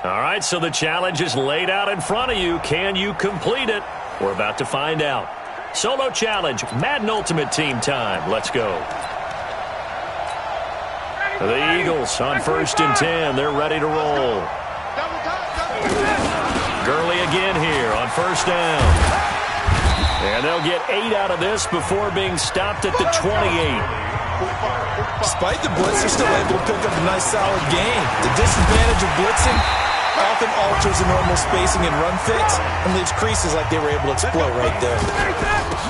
All right, so the challenge is laid out in front of you. Can you complete it? We're about to find out. Solo challenge, Madden Ultimate Team time. Let's go. The Eagles on 1st and 10. They're ready to roll. Gurley again here on 1st down. And they'll get 8 out of this before being stopped at the 28. Despite the blitz, they're still able to pick up a nice solid gain. The disadvantage of blitzing often alters the normal spacing and run fits and leaves creases like they were able to exploit right there.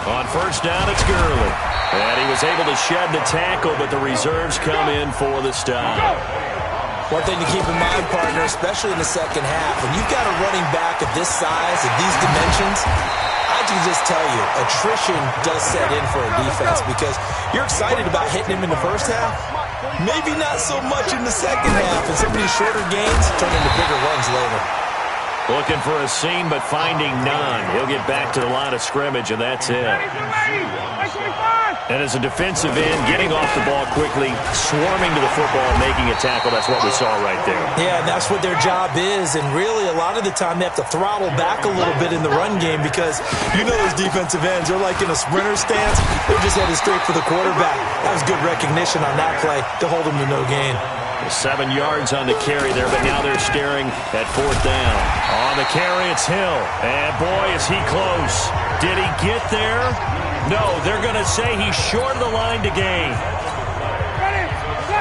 On 1st down, it's Gurley. And he was able to shed the tackle, but the reserves come in for the stop. One thing to keep in mind, partner, especially in the second half, when you've got a running back of this size, of these dimensions, I can just tell you, attrition does set in for a defense because you're excited about hitting him in the first half. Maybe not so much in the second half, and some of these shorter gains turn into bigger runs later. Looking for a seam, but finding none. He'll get back to the line of scrimmage, and that's it. And as a defensive end, getting off the ball quickly, swarming to the football, making a tackle, that's what we saw right there. Yeah, and that's what their job is, and really a lot of the time they have to throttle back a little bit in the run game because you know those defensive ends, they're like in a sprinter stance, they're just headed straight for the quarterback. That was good recognition on that play to hold them to no gain. 7 yards on the carry there, but now they're staring at 4th down. On the carry, it's Hill. And boy, is he close. Did he get there? No, they're going to say he's short of the line to gain.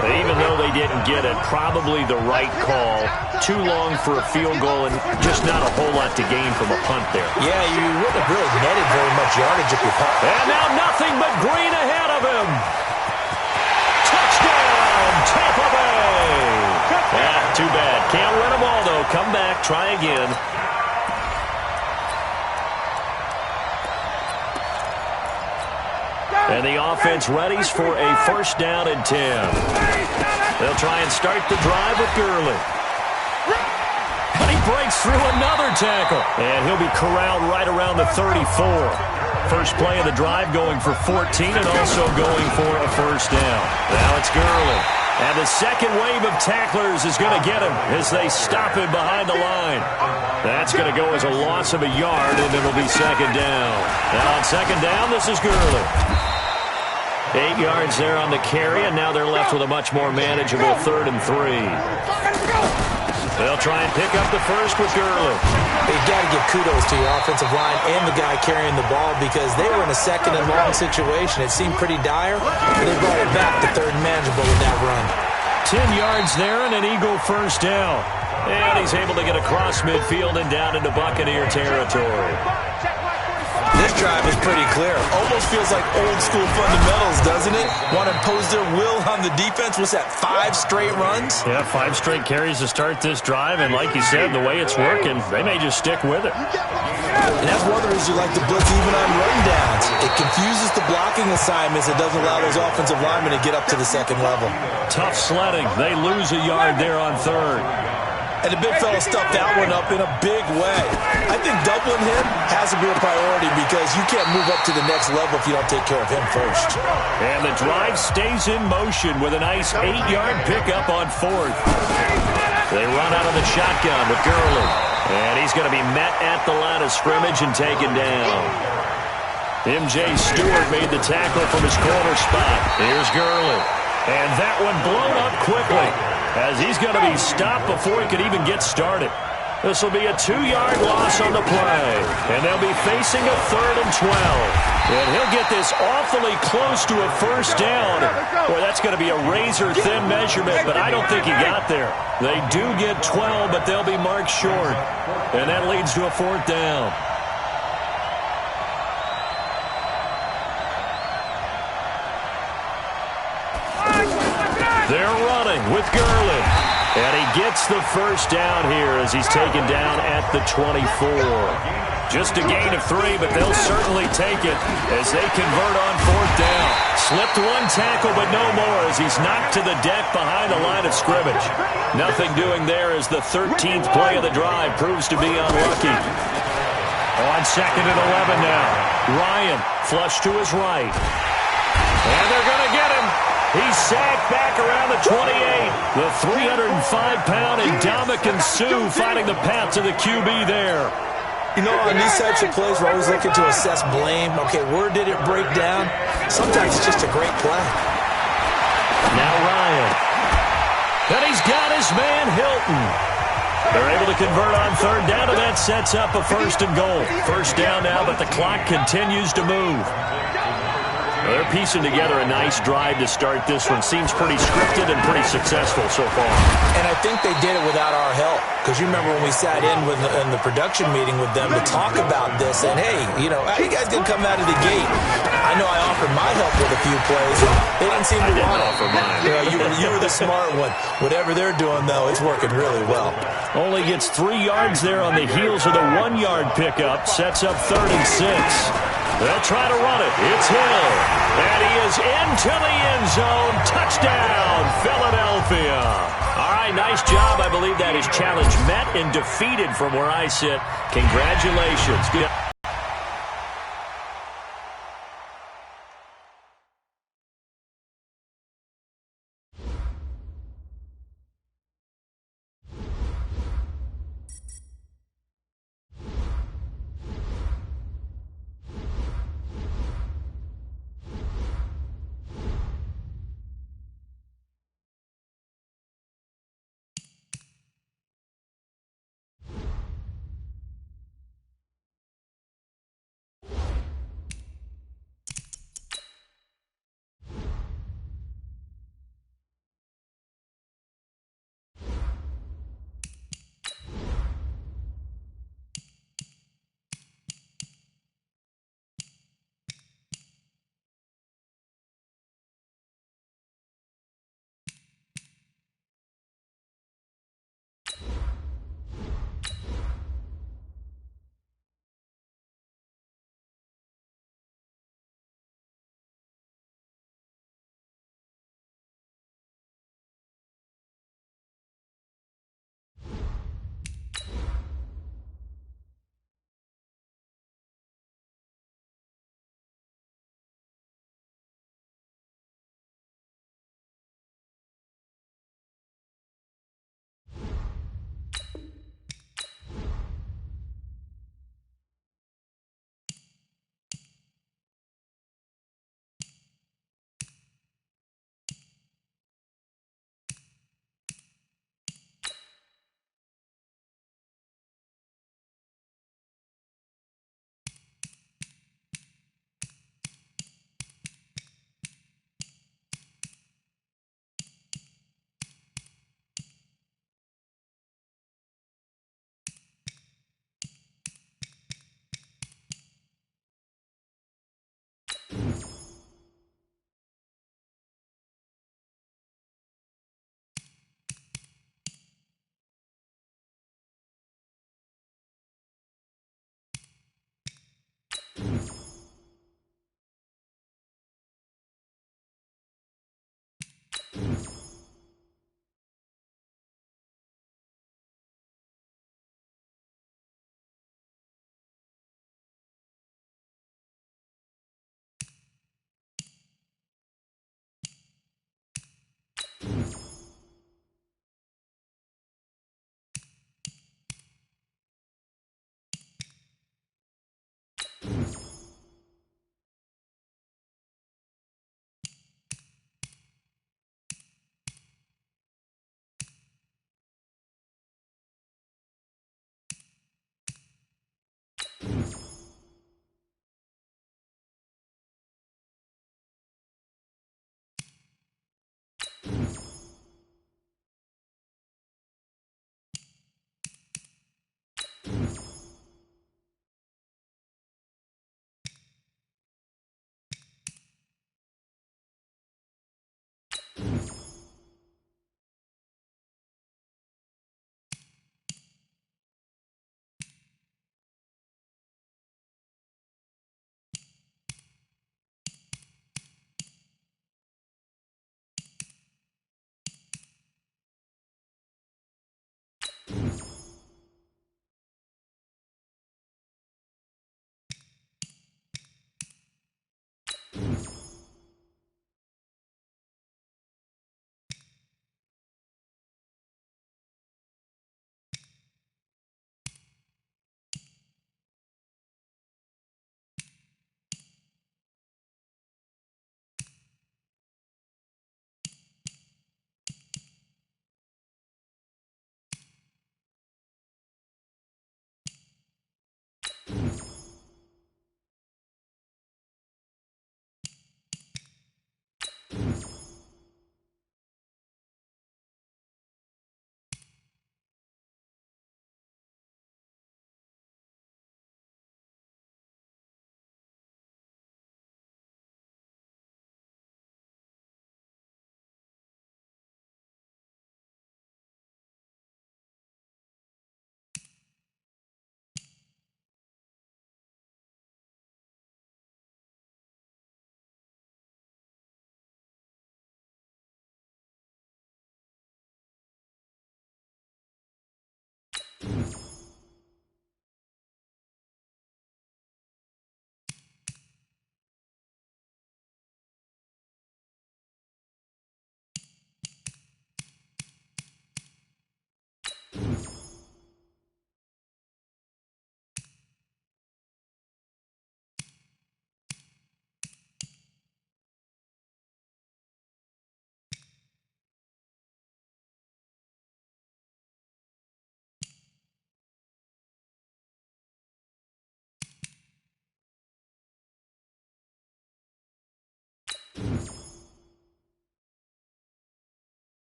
But even though they didn't get it, probably the right call. Too long for a field goal and just not a whole lot to gain from a punt there. Yeah, you wouldn't have really netted very much yardage if you punt. And now nothing but green ahead of him. Touchdown, Tampa Bay. Too bad. Can't win them all, though. Come back, try again. And the offense readies for a 1st down and 10. They'll try and start the drive with Gurley. But he breaks through another tackle. And he'll be corralled right around the 34. First play of the drive going for 14 and also going for a 1st down. Now it's Gurley. And the second wave of tacklers is going to get him as they stop him behind the line. That's going to go as a loss of a yard, and it'll be 2nd down. Now on 2nd down, this is Gurley. 8 yards there on the carry, and now they're left with a much more manageable 3rd and 3. They'll try and pick up the first with Gurley. You've got to give kudos to your offensive line and the guy carrying the ball because they were in a 2nd and long situation. It seemed pretty dire, but they brought it back to 3rd and manageable with that run. 10 yards there and an Eagle 1st down. And he's able to get across midfield and down into Buccaneer territory. This drive is pretty clear. Almost feels like old school fundamentals, doesn't it? Want to impose their will on the defense. What's that, 5 straight runs? Yeah, 5 straight carries to start this drive. And like you said, the way it's working, they may just stick with it. And that's one of the reasons you like to blitz even on run downs. It confuses the blocking assignments. It doesn't allow those offensive linemen to get up to the 2nd level. Tough sledding. They lose a yard there on 3rd. And the big fella stuffed that one up in a big way. I think doubling him has to be a priority because you can't move up to the next level if you don't take care of him first. And the drive stays in motion with a nice 8-yard pickup on 4th. They run out of the shotgun with Gurley. And he's going to be met at the line of scrimmage and taken down. M.J. Stewart made the tackle from his corner spot. Here's Gurley. And that one blown up quickly, as he's going to be stopped before he could even get started. This will be a 2-yard loss on the play, and they'll be facing a 3rd and 12. And he'll get this awfully close to a 1st down. Boy, that's going to be a razor-thin measurement, but I don't think he got there. They do get 12, but they'll be marked short, and that leads to a 4th down. They're running with Gurley. And he gets the 1st down here as he's taken down at the 24. Just a gain of 3, but they'll certainly take it as they convert on 4th down. Slipped one tackle, but no more as he's knocked to the deck behind the line of scrimmage. Nothing doing there as the 13th play of the drive proves to be unlucky. On 2nd and 11 now. Ryan flush to his right. And they're going to get him. He's sacked back around the 28. The 305-pound Ndamukong Suh finding the path to the QB there. You know, on these types of plays, we're always looking to assess blame. Okay, where did it break down? Sometimes it's just a great play. Now Ryan. And he's got his man Hilton. They're able to convert on third down, and that sets up a first and goal. First down now, but the clock continues to move. They're piecing together a nice drive to start this one. Seems pretty scripted and pretty successful so far. And I think they did it without our help. Because you remember when we sat in the production meeting with them to talk about this. And, hey, you know, how you guys going to come out of the gate? I know I offered my help with a few plays. And they didn't seem to want it. Offer mine. You know, you were the smart one. Whatever they're doing, though, it's working really well. Only gets 3 yards there on the heels of the 1-yard pickup. Sets up 3rd and 6. They'll try to run it. It's Hill. And he is into the end zone. Touchdown, Philadelphia. All right, nice job. I believe that is challenge met and defeated from where I sit. Congratulations. Good.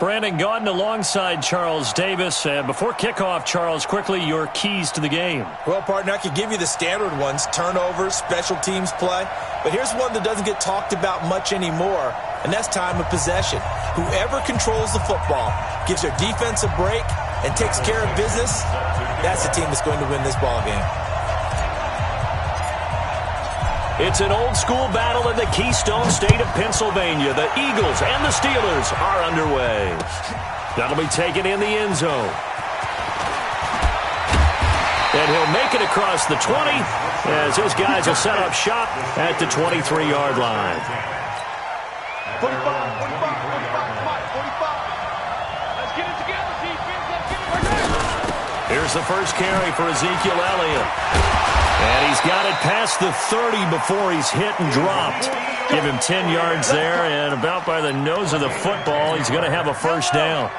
Brandon Gaudin alongside Charles Davis. And before kickoff, Charles, quickly, your keys to the game. Well, partner, I could give you the standard ones, turnovers, special teams play. But here's one that doesn't get talked about much anymore, and that's time of possession. Whoever controls the football, gives their defense a break, and takes care of business, That's the team that's going to win this ball game. It's an old-school battle in the Keystone State of Pennsylvania. The Eagles and the Steelers are underway. That'll be taken in the end zone. And he'll make it across the 20 as his guys will set up shop at the 23-yard line. 45, 45, 45, 45. Let's get it together, defense. Let's get it together. Here's the first carry for Ezekiel Elliott. And he's got it past the 30 before he's hit and dropped. Give him 10 yards there, and about by the nose of the football, he's going to have a first down.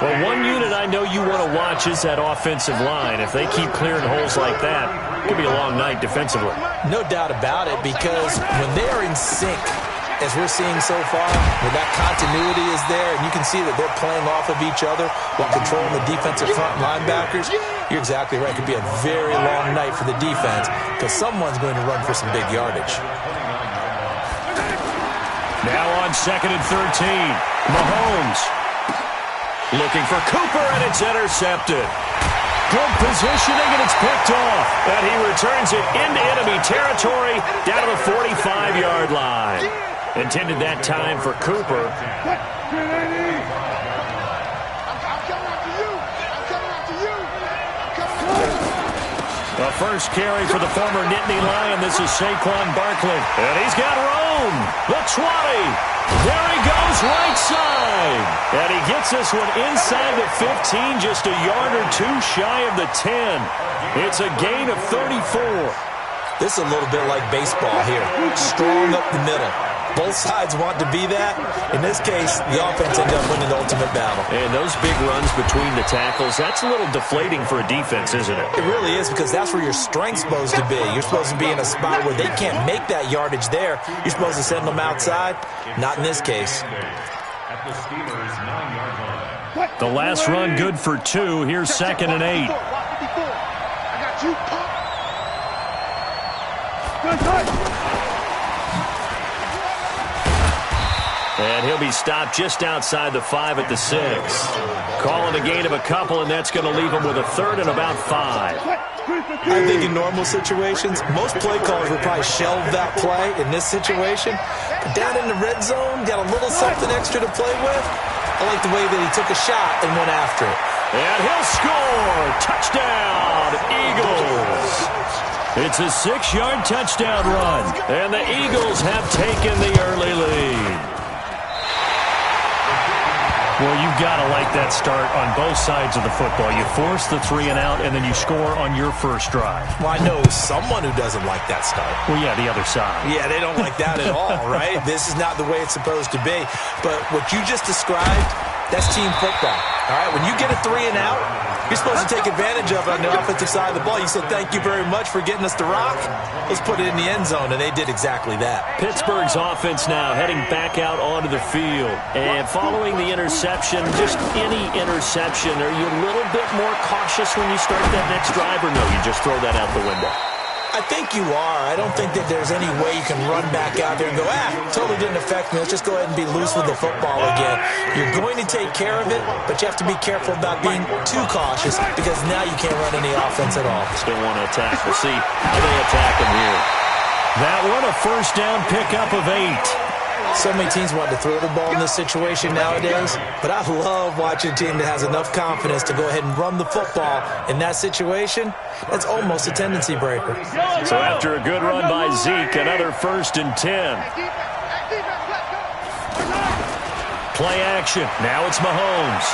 Well, one unit I know you want to watch is that offensive line. If they keep clearing holes like that, it could be a long night defensively. No doubt about it, because when they are in sync, as we're seeing so far, when that continuity is there, and you can see that they're playing off of each other while controlling the defensive front linebackers, you're exactly right. It could be a very long night for the defense because someone's going to run for some big yardage. Now on 2nd and 13, Mahomes looking for Cooper, and it's intercepted. Good positioning, and it's picked off. And he returns it into enemy territory down to the 45-yard line. Intended that time for Cooper. The first carry for the former Nittany Lion. This is Saquon Barkley. And he's got room. The 20. There he goes, right side. And he gets this one inside the 15, just a yard or two shy of the 10. It's a gain of 34. This is a little bit like baseball here. Strong up the middle. Both sides want to be that. In this case, the offense ended up winning the ultimate battle. And those big runs between the tackles, that's a little deflating for a defense, isn't it? It really is, because that's where your strength's supposed to be. You're supposed to be in a spot where they can't make that yardage there. You're supposed to send them outside. Not in this case. The last run good for 2. Here's 2nd and 8. I got you. And he'll be stopped just outside the 5 at the 6. Calling a gain of a couple, and that's going to leave him with a 3rd and about 5. I think in normal situations, most play callers would probably shelve that play in this situation. But down in the red zone, got a little something extra to play with. I like the way that he took a shot and went after it. And he'll score! Touchdown, Eagles! It's a 6-yard touchdown run, and the Eagles have taken the early lead. Well, you've got to like that start on both sides of the football. You force the 3 and out, and then you score on your first drive. Well, I know someone who doesn't like that start. Well, yeah, the other side. Yeah, they don't like that at all, right? This is not the way it's supposed to be. But what you just described, that's team football, all right? When you get a 3 and out, you're supposed to take advantage of it on the offensive side of the ball. You said, thank you very much for getting us the rock. Let's put it in the end zone, and they did exactly that. Pittsburgh's offense now heading back out onto the field. And following the interception, just any interception, are you a little bit more cautious when you start that next drive, or no, you just throw that out the window? I think you are. I don't think that there's any way you can run back out there and go, totally didn't affect me. Let's just go ahead and be loose with the football again. You're going to take care of it, but you have to be careful about being too cautious because now you can't run any offense at all. Still want to attack. We'll see how they attack him here. That one, a first down pickup of 8. So many teams want to throw the ball in this situation nowadays, but I love watching a team that has enough confidence to go ahead and run the football in that situation. That's almost a tendency breaker. So after a good run by Zeke, another 1st and 10. Play action. Now it's Mahomes.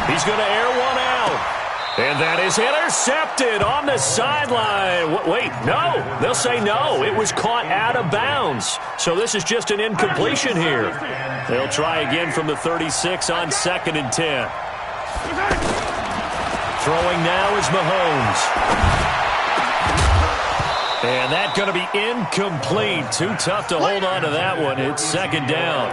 He's going to air one out. And that is intercepted on the sideline. Wait, no. They'll say no. It was caught out of bounds. So this is just an incompletion here. They'll try again from the 36 on 2nd and 10. Throwing now is Mahomes. And that's going to be incomplete. Too tough to hold on to that one. It's 2nd down.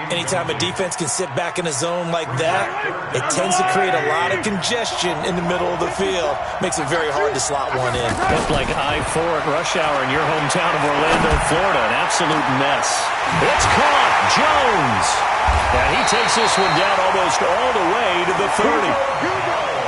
Anytime a defense can sit back in a zone like that, it tends to create a lot of congestion in the middle of the field. Makes it very hard to slot one in. Looked like I-4 at rush hour in your hometown of Orlando, Florida. An absolute mess. It's caught. Jones. And he takes this one down almost all the way to the 30.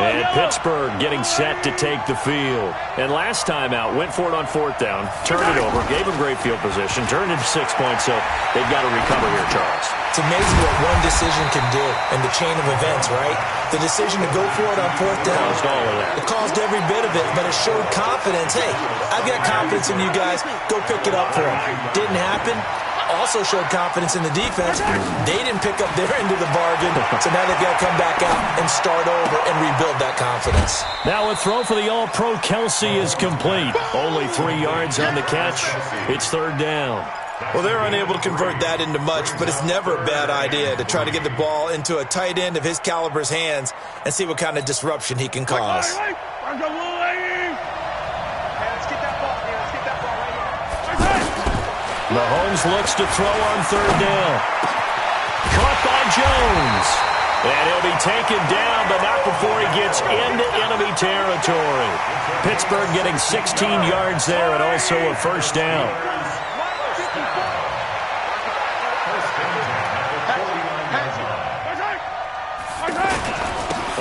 And Pittsburgh getting set to take the field. And last time out, went for it on 4th down, turned it over, gave them great field position, turned into 6 points, so they've got to recover here, Charles. It's amazing what one decision can do in the chain of events, right? The decision to go for it on 4th down. Caused all of that. It caused every bit of it, but it showed confidence. Hey, I've got confidence in you guys. Go pick it up for them. Didn't happen. Also showed confidence in the defense. They didn't pick up their end of the bargain, so now they've got to come back out and start over and rebuild that confidence. Now a throw for the All-Pro Kelsey is complete. Only 3 yards on the catch. It's 3rd down. Well, they're unable to convert that into much, but it's never a bad idea to try to get the ball into a tight end of his caliber's hands and see what kind of disruption he can cause. Mahomes looks to throw on 3rd down. Caught by Jones. And he'll be taken down, but not before he gets into enemy territory. Pittsburgh getting 16 yards there and also a 1st down.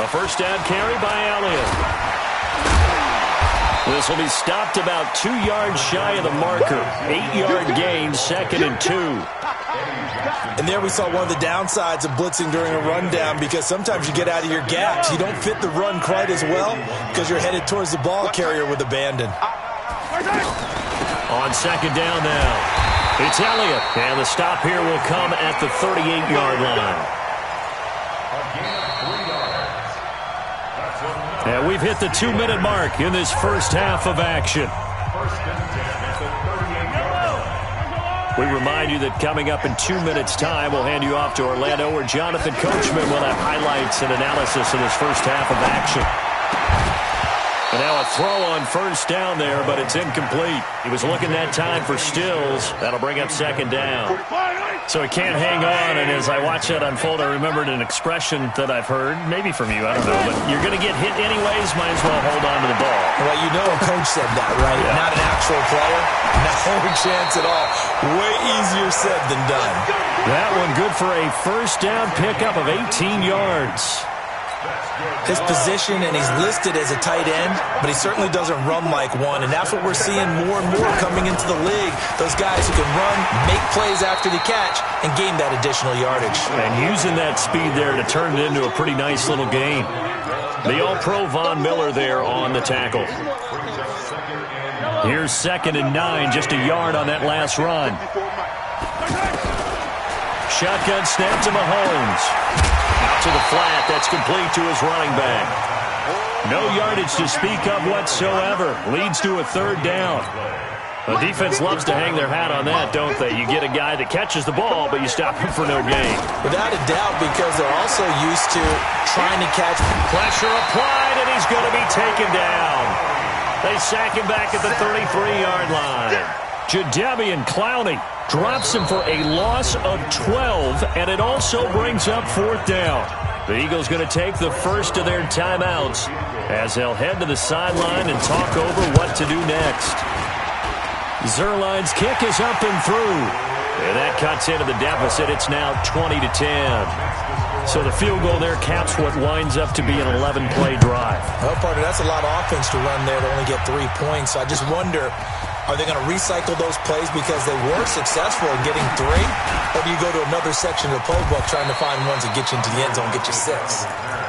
A 1st down carry by Elliott. This will be stopped about 2 yards shy of the marker. 8-yard gain, 2nd and 2. And there we saw one of the downsides of blitzing during a rundown, because sometimes you get out of your gaps. You don't fit the run quite as well because you're headed towards the ball carrier with abandon. On 2nd down now, it's Elliott. And the stop here will come at the 38-yard line. And we've hit the 2-minute mark in this first half of action. We remind you that coming up in 2 minutes' time, we'll hand you off to Orlando, where Jonathan Coachman will have highlights and analysis of this first half of action. And now a throw on 1st down there, but it's incomplete. He was looking that time for Stills. That'll bring up 2nd down. So he can't hang on, and as I watch that unfold, I remembered an expression that I've heard, maybe from you, I don't know, but you're going to get hit anyways, might as well hold on to the ball. Well, you know a coach said that, right? Yeah. Not an actual player. No chance at all. Way easier said than done. That one good for a 1st down pickup of 18 yards. His position, and he's listed as a tight end, but he certainly doesn't run like one, and that's what we're seeing more and more coming into the league. Those guys who can run, make plays after the catch, and gain that additional yardage. And using that speed there to turn it into a pretty nice little gain. The All-Pro Von Miller there on the tackle. Here's 2nd and 9, just a yard on that last run. Shotgun snap to Mahomes. Out to the flat, that's complete to his running back. No yardage to speak of whatsoever. Leads to a 3rd down. The defense loves to hang their hat on that, don't they? You get a guy that catches the ball, but you stop him for no gain. Without a doubt, because they're also used to trying to catch. Pressure applied, and he's going to be taken down. They sack him back at the 33-yard line. Jadeveon Clowney drops him for a loss of 12, and it also brings up 4th down. The Eagles going to take the first of their timeouts as they'll head to the sideline and talk over what to do next. Zerline's kick is up and through, and that cuts into the deficit. It's now 20-10. So the field goal there caps what winds up to be an 11-play drive. Well, partner, that's a lot of offense to run there to only get 3 points. I just wonder, are they going to recycle those plays because they were successful in getting 3? Or do you go to another section of the playbook trying to find ones that get you into the end zone and get you 6?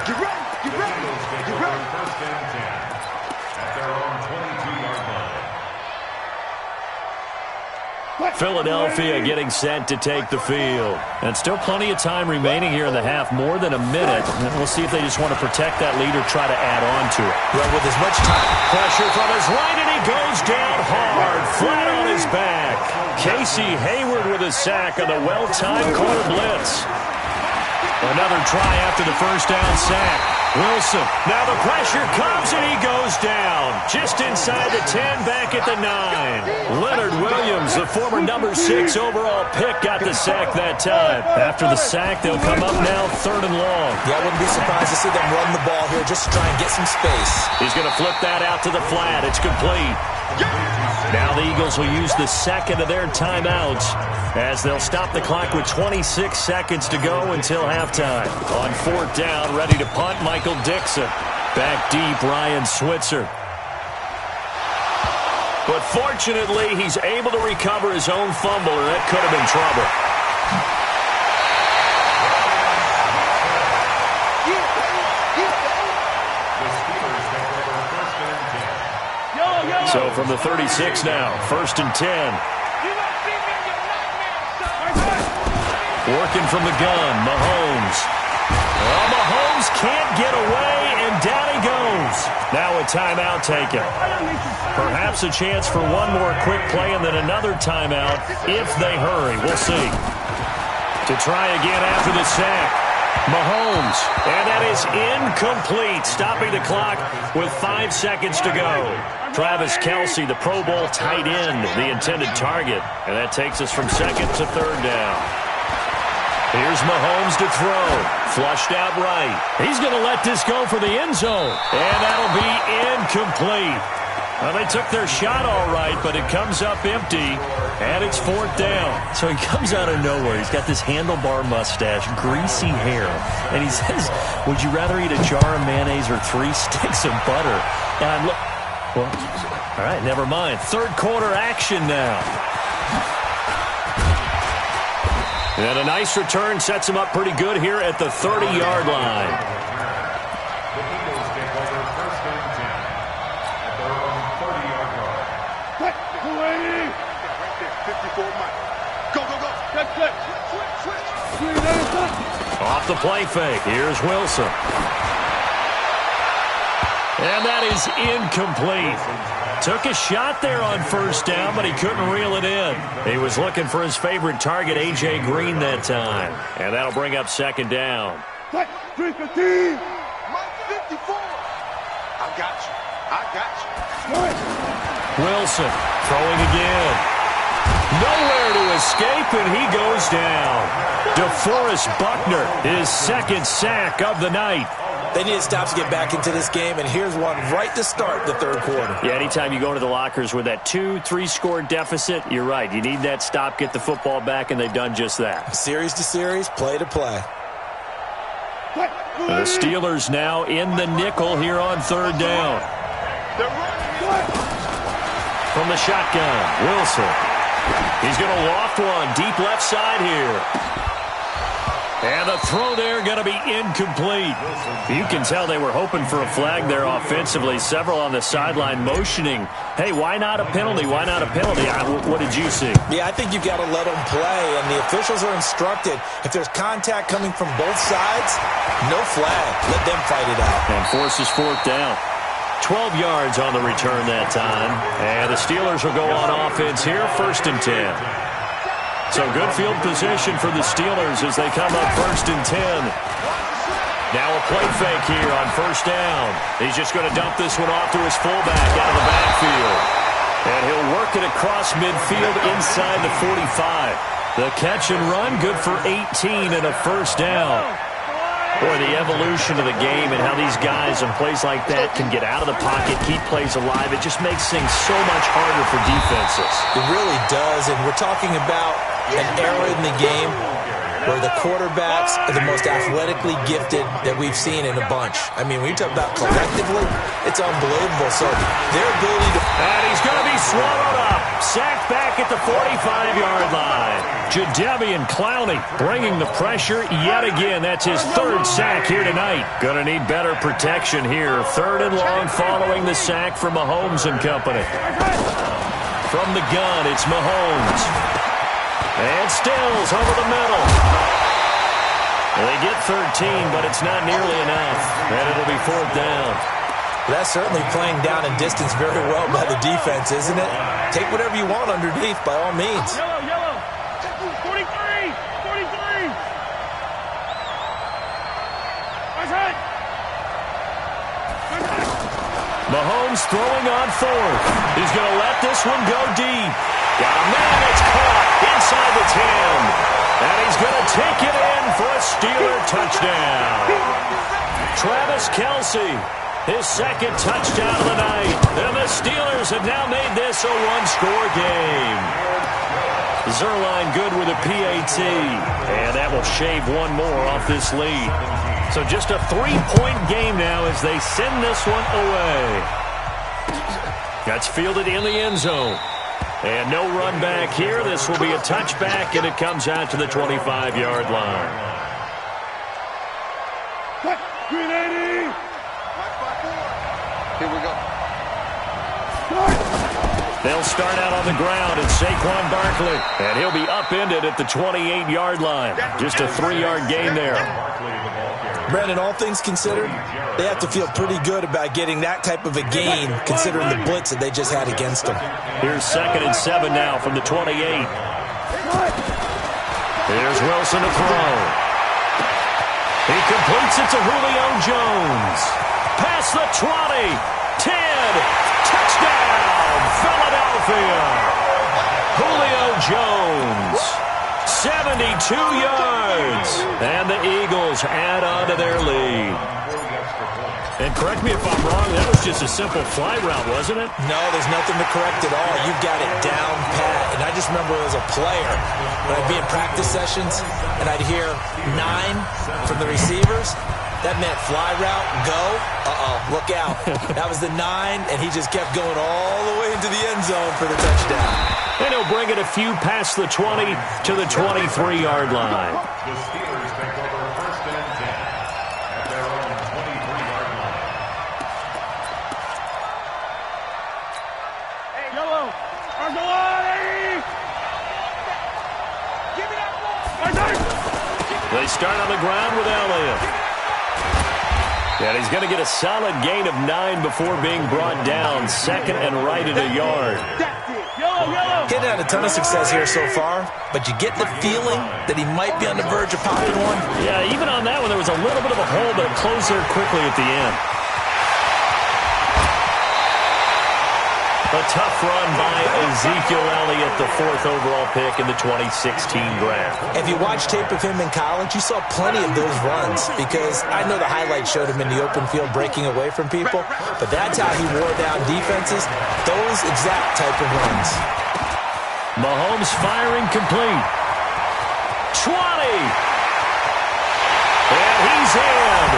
Get ready! Get ready! Get ready! First and 10 at their own 22-yard line. Philadelphia getting set to take the field. And still plenty of time remaining here in the half, more than a minute. And we'll see if they just want to protect that lead or try to add on to it. Well, with as much time. Pressure from his right, and he goes down hard, flat on his back. Casey Hayward with a sack on the well-timed corner blitz. Another try after the first down sack. Wilson, now the pressure comes and he goes down. Just inside the 10, back at the 9. Leonard Williams, the former number 6 overall pick, got the sack that time. After the sack, they'll come up now 3rd and long. Yeah, I wouldn't be surprised to see them run the ball here just to try and get some space. He's going to flip that out to the flat. It's complete. Now the Eagles will use the second of their timeouts as they'll stop the clock with 26 seconds to go until halftime. On 4th down, ready to punt, Michael Dixon. Back deep, Ryan Switzer. But fortunately, he's able to recover his own fumble, or that could have been trouble. So from the 36 now, 1st and 10. Working from the gun, Mahomes. Well, Mahomes can't get away, and down he goes. Now a timeout taken. Perhaps a chance for one more quick play and then another timeout if they hurry. We'll see. To try again after the sack. Mahomes, and that is incomplete, stopping the clock with 5 seconds to go. Travis Kelce, the Pro Bowl tight end, the intended target, and that takes us from 2nd to 3rd down. Here's Mahomes to throw, flushed out right. He's going to let this go for the end zone, and that'll be incomplete. Well, they took their shot all right, but it comes up empty, and it's 4th down. So he comes out of nowhere. He's got this handlebar mustache, greasy hair, and he says, would you rather eat a jar of mayonnaise or 3 sticks of butter? And I'm well, all right, never mind. 3rd quarter action now. And a nice return sets him up pretty good here at the 30-yard line. The Eagles take over 1st and 10 at their own 30-yard line. What? 54 Mike. Go, go, go. Switch. Off the play fake. Here's Wilson. And that is incomplete. Took a shot there on 1st down, but he couldn't reel it in. He was looking for his favorite target, A.J. Green, that time. And that'll bring up 2nd down. What? 315. Mike 54. I got you. Wilson throwing again. Nowhere to escape, and he goes down. DeForest Buckner, his 2nd sack of the night. They need to stop to get back into this game, and here's one right to start the 3rd quarter. Yeah, anytime you go into the lockers with that 2-3 score deficit, you're right. You need that stop, get the football back, and they've done just that. Series to series, play to play. The Steelers now in the nickel here on 3rd down. From the shotgun, Wilson. He's going to loft one deep left side here. And the throw there going to be incomplete. You can tell they were hoping for a flag there offensively. Several on the sideline motioning, hey, why not a penalty? Why not a penalty? What did you see? Yeah, I think you've got to let them play, and the officials are instructed. If there's contact coming from both sides, no flag. Let them fight it out. And forces 4th down. 12 yards on the return that time. And the Steelers will go on offense here, 1st and 10. So good field position for the Steelers as they come up 1st and 10. Now a play fake here on 1st down. He's just going to dump this one off to his fullback out of the backfield. And he'll work it across midfield inside the 45. The catch and run, good for 18 and a 1st down. Boy, the evolution of the game and how these guys in plays like that can get out of the pocket, keep plays alive, it just makes things so much harder for defenses. It really does, and we're talking about an era in the game where the quarterbacks are the most athletically gifted that we've seen in a bunch. I mean, when you talk about collectively, it's unbelievable. So their ability to... And he's going to be swallowed up. Sacked back at the 45-yard line. Jadeveon Clowney bringing the pressure yet again. That's his 3rd sack here tonight. Going to need better protection here. 3rd and long following the sack from Mahomes and company. From the gun, it's Mahomes. And Stills over the middle. They get 13, but it's not nearly enough. And it'll be 4th down. That's certainly playing down and distance very well by the defense, isn't it? Take whatever you want underneath, by all means. Yellow. 43. Mahomes throwing on 4th. He's going to let this one go deep. Got a man, it's caught inside the 10. And he's going to take it in for a Steeler touchdown. Travis Kelce, his 2nd touchdown of the night. And the Steelers have now made this a 1-score game. Zerline good with a PAT. And that will shave one more off this lead. So just a 3-point game now as they send this one away. That's fielded in the end zone. And no run back here. This will be a touchback, and it comes out to the 25-yard line. Here we go. They'll start out on the ground, and Saquon Barkley. And he'll be upended at the 28-yard line. Just a 3-yard gain there. Brandon, all things considered, they have to feel pretty good about getting that type of a gain, considering the blitz that they just had against them. Here's 2nd and 7 now from the 28. Here's Wilson to throw. He completes it to Julio Jones. Past the 20. 10. Touchdown, Philadelphia. Julio Jones. 72 yards. And the Eagles add on to their lead. And correct me if I'm wrong, that was just a simple fly route, wasn't it? No, there's nothing to correct at all. You've got it down pat. And I just remember as a player, when I'd be in practice sessions and I'd hear 9 from the receivers, that meant fly route, go, look out. That was the 9, and he just kept going all the way into the end zone for the touchdown. And he'll bring it a few past the 20 to the 23-yard line. The Steelers take over 1st and 10 at their own 23-yard line. Hey, yellow. Arsolani! Give me that ball. They start on the ground with Elliott. And he's going to get a solid gain of 9 before being brought down. 2nd and right at a yard. Getting had a ton of success here so far, but you get the feeling that he might be on the verge of popping one. Yeah, even on that one, there was a little bit of a hole, but it closed there quickly at the end. A tough run by Ezekiel Elliott, the 4th overall pick in the 2016 draft. If you watch tape of him in college, you saw plenty of those runs because I know the highlights showed him in the open field breaking away from people, but that's how he wore down defenses, those exact type of runs. Mahomes firing complete. 20! And he's in!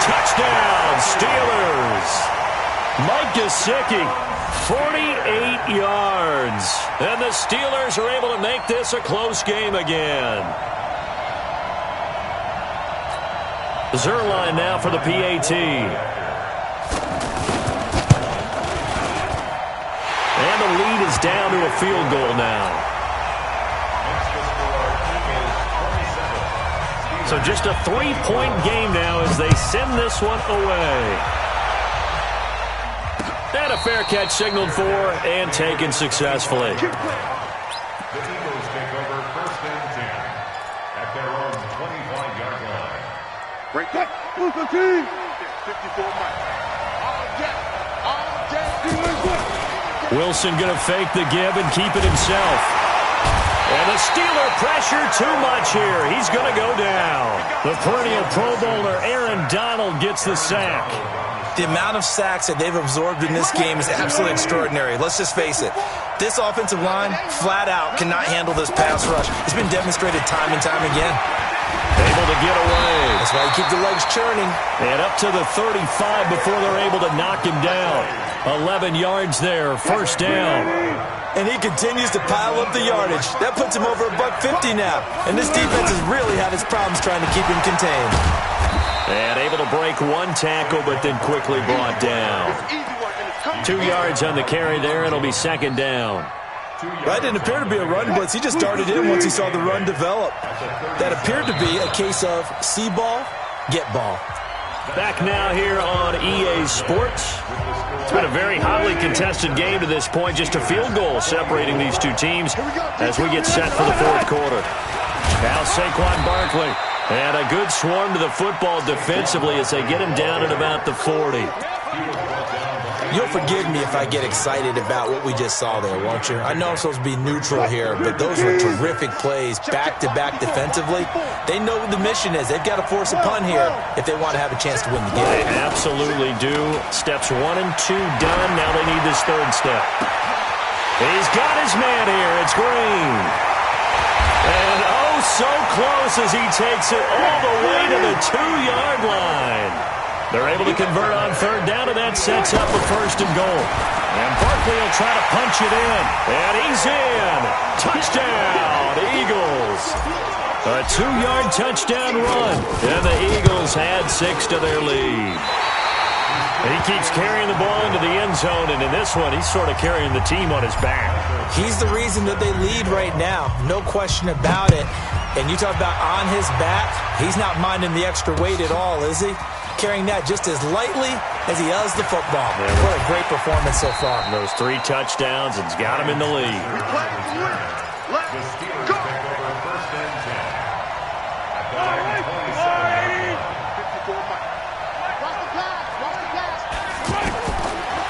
Touchdown, Steelers! Mike Gesicki. 48 yards. And the Steelers are able to make this a close game again. Zerline now for the PAT. And the lead is down to a field goal now. So just a 3-point game now as they send this one away. And a fair catch signaled for and taken successfully. The Eagles take over 1st and 10 at their own 25-yard line. Break that. Move the team. 54 miles. All day. Wilson going to fake the give and keep it himself. And the Steeler pressure too much here. He's going to go down. The perennial Pro Bowler Aaron Donald gets the sack. The amount of sacks that they've absorbed in this game is absolutely extraordinary. Let's just face it. This offensive line, flat out, cannot handle this pass rush. It's been demonstrated time and time again. Able to get away. That's why you keep the legs churning. And up to the 35 before they're able to knock him down. 11 yards there, 1st down. And he continues to pile up the yardage. That puts him over $150 now. And this defense has really had its problems trying to keep him contained. And able to break one tackle, but then quickly brought down. 2 yards on the carry there, and it'll be 2nd down. That didn't appear to be a run blitz. He just darted in once he saw the run develop. That appeared to be a case of see ball, get ball. Back now here on EA Sports. It's been a very hotly contested game to this point. Just a field goal separating these two teams as we get set for the 4th quarter. Now Saquon Barkley. And a good swarm to the football defensively as they get him down at about the 40. You'll forgive me if I get excited about what we just saw there, won't you? I know I'm supposed to be neutral here, but those were terrific plays back-to-back defensively. They know what the mission is. They've got to force a punt here if they want to have a chance to win the game. They absolutely do. Steps 1 and 2 done. Now they need this 3rd step. He's got his man here. It's Green. And, oh, so close as he takes it all the way to the 2-yard line. They're able to convert on third down, and that sets up a first and goal. And Barkley will try to punch it in. And he's in. Touchdown, Eagles. A 2-yard touchdown run. And the Eagles add 6 to their lead. And he keeps carrying the ball into the end zone, and in this one, he's sort of carrying the team on his back. He's the reason that they lead right now. No question about it. And you talk about on his back, he's not minding the extra weight at all, is he? Carrying that just as lightly as he does the football. Yeah. What a great performance so far. Those 3 touchdowns, it's got him in the lead. The Steelers take over first and 10. At the 27-yard line.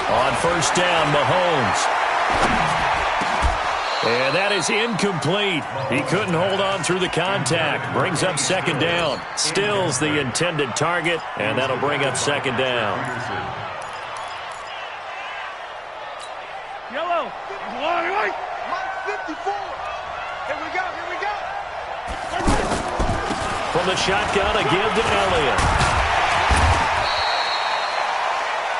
On first down, Mahomes. And that is incomplete. He couldn't hold on through the contact. Brings up second down. Stills the intended target, and that'll bring up second down. Yellow. Right. 54. Here we go. From the shotgun, a give to Elliott.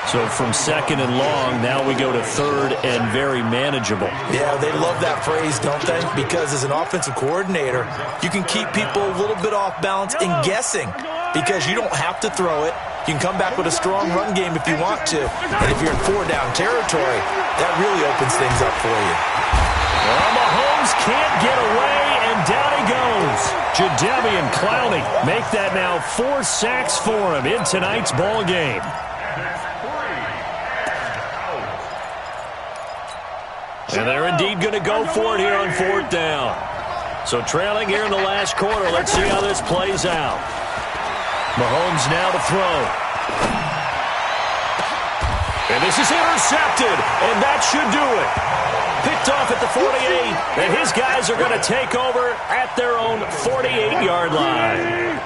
So from second and long, now we go to third and very manageable. Yeah, they love that phrase, don't they? Because as an offensive coordinator, you can keep people a little bit off balance and guessing because you don't have to throw it. You can come back with a strong run game if you want to. And if you're in 4-down territory, that really opens things up for you. Well, Mahomes can't get away, and down he goes. Jadeveon Clowney make that now 4 sacks for him in tonight's ball game. And they're indeed going to go for it here on 4th down. So trailing here in the last quarter. Let's see how this plays out. Mahomes now to throw. And this is intercepted. And that should do it. Picked off at the 48. And his guys are going to take over at their own 48-yard line.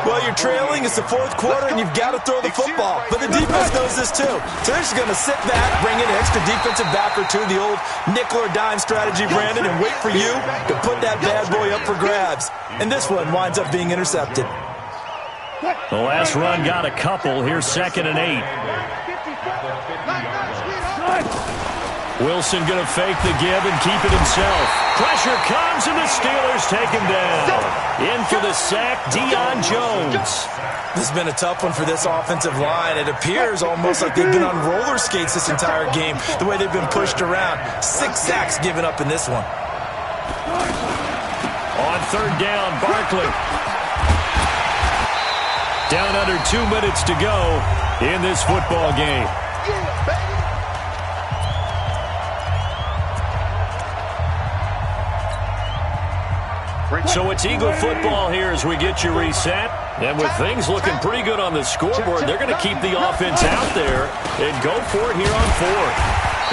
Well, you're trailing. It's the 4th quarter, and you've got to throw the football. But the defense knows this, too. So they're just going to sit back, bring in an extra defensive back or two, the old nickel or dime strategy, Brandon, and wait for you to put that bad boy up for grabs. And this one winds up being intercepted. The last run got a couple. Here's 2nd and 8. Wilson going to fake the give and keep it himself. Pressure comes, and the Steelers take him down. In for the sack, Deion Jones. This has been a tough one for this offensive line. It appears almost like they've been on roller skates this entire game, the way they've been pushed around. 6 sacks given up in this one. On 3rd down, Barkley. Down under 2 minutes to go in this football game. So it's Eagle football here as we get you reset. And with things looking pretty good on the scoreboard, they're going to keep the offense out there and go for it here on 4th.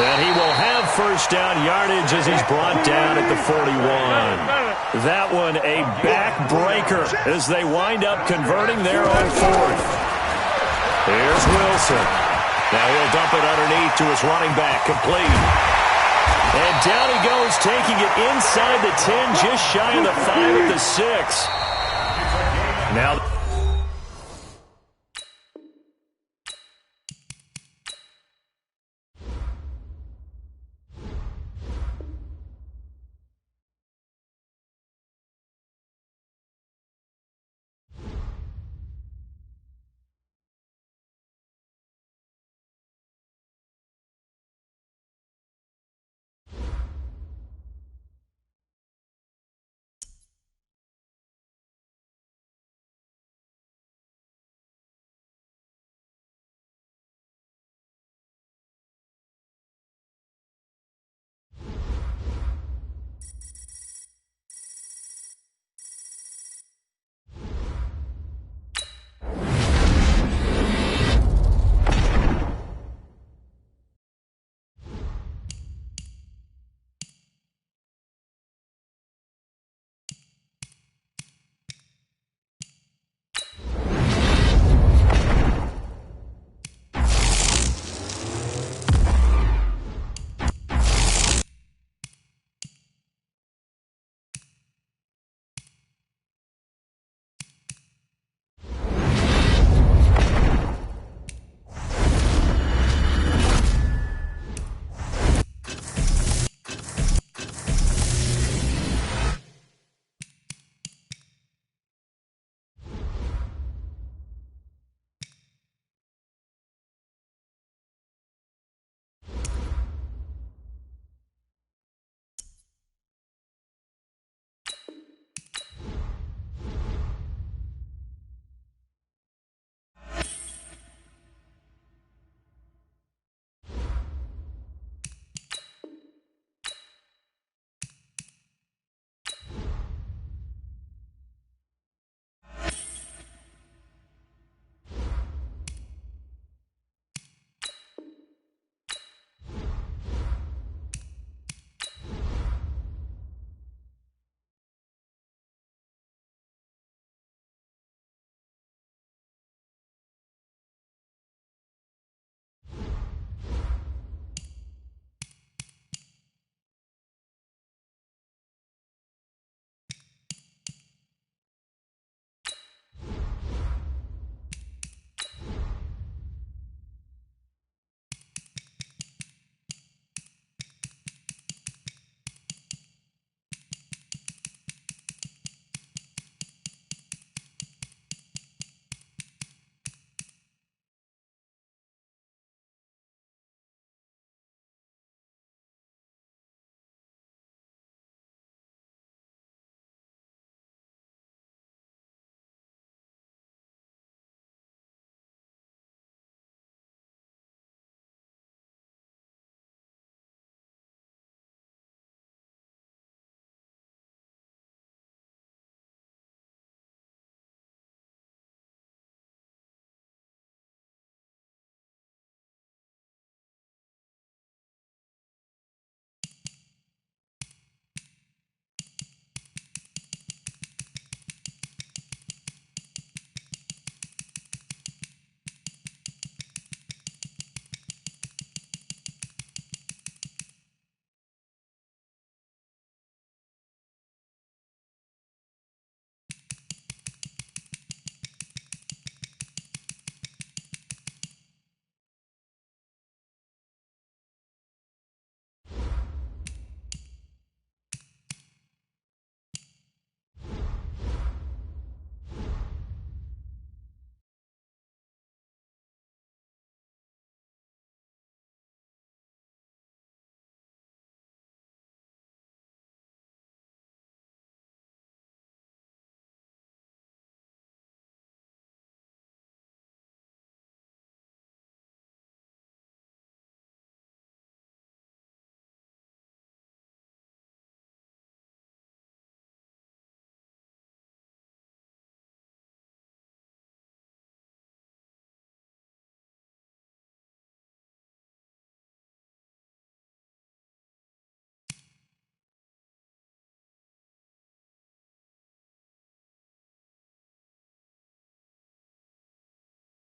And he will have first down yardage as he's brought down at the 41. That one a backbreaker as they wind up converting there on 4th. Here's Wilson. Now he'll dump it underneath to his running back, complete. And down he goes, taking it inside the 10, just shy of the 5 at the 6. Now